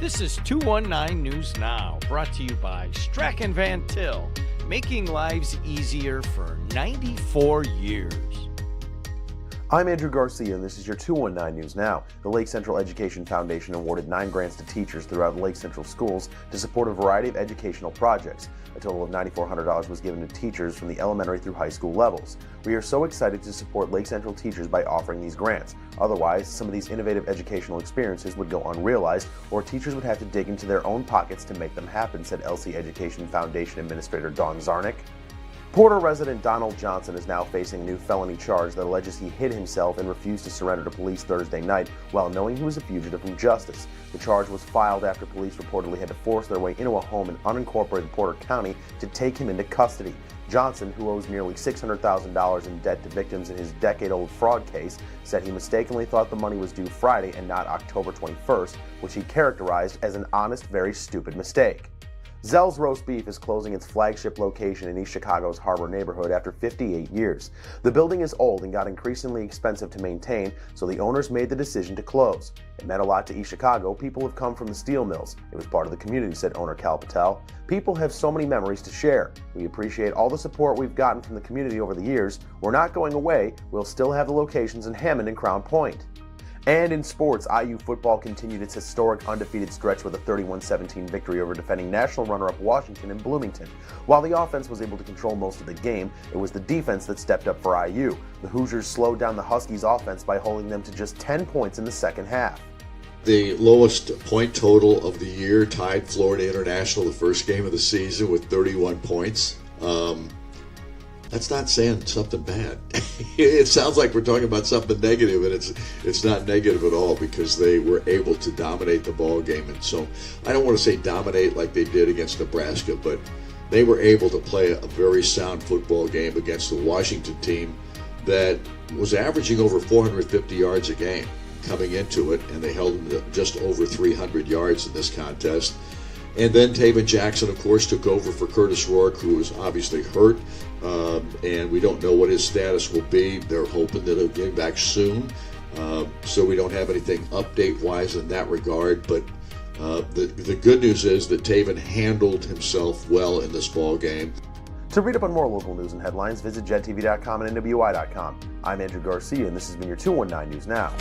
This is 219 News Now, brought to you by Strachan Van Til, making lives easier for 94 years. I'm Andrew Garcia, and this is your 219 News Now. The Lake Central Education Foundation awarded 9 grants to teachers throughout Lake Central schools to support a variety of educational projects. A total of $9,400 was given to teachers from the elementary through high school levels. We are so excited to support Lake Central teachers by offering these grants. Otherwise, some of these innovative educational experiences would go unrealized, or teachers would have to dig into their own pockets to make them happen, said LC Education Foundation Administrator Dawn Zarnick. Porter resident Donald Johnson is now facing a new felony charge that alleges he hid himself and refused to surrender to police Thursday night while knowing he was a fugitive from justice. The charge was filed after police reportedly had to force their way into a home in unincorporated Porter County to take him into custody. Johnson, who owes nearly $600,000 in debt to victims in his decade-old fraud case, said he mistakenly thought the money was due Friday and not October 21st, which he characterized as an honest, very stupid mistake. Zell's Roast Beef is closing its flagship location in East Chicago's Harbor neighborhood after 58 years. The building is old and got increasingly expensive to maintain, so the owners made the decision to close. It meant a lot to East Chicago. People have come from the steel mills. It was part of the community, said owner Cal Patel. People have so many memories to share. We appreciate all the support we've gotten from the community over the years. We're not going away. We'll still have the locations in Hammond and Crown Point. And in sports, IU football continued its historic undefeated stretch with a 31-17 victory over defending national runner-up Washington in Bloomington. While the offense was able to control most of the game, it was the defense that stepped up for IU. The Hoosiers slowed down the Huskies' offense by holding them to just 10 points in the second half. The lowest point total of the year tied Florida International the first game of the season with 31 points. That's not saying something bad. It sounds like we're talking about something negative, and it's not negative at all because they were able to dominate the ball game. And so I don't want to say dominate like they did against Nebraska, but they were able to play a very sound football game against the Washington team that was averaging over 450 yards a game coming into it, and they held them to just over 300 yards in this contest. And then Taven Jackson, of course, took over for Curtis Rourke, who was obviously hurt, and we don't know what his status will be. They're hoping that he'll get back soon, so we don't have anything update-wise in that regard. But the good news is that Taven handled himself well in this ball game. To read up on more local news and headlines, visit JEDtv.com and NWI.com. I'm Andrew Garcia, and this has been your 219 News Now.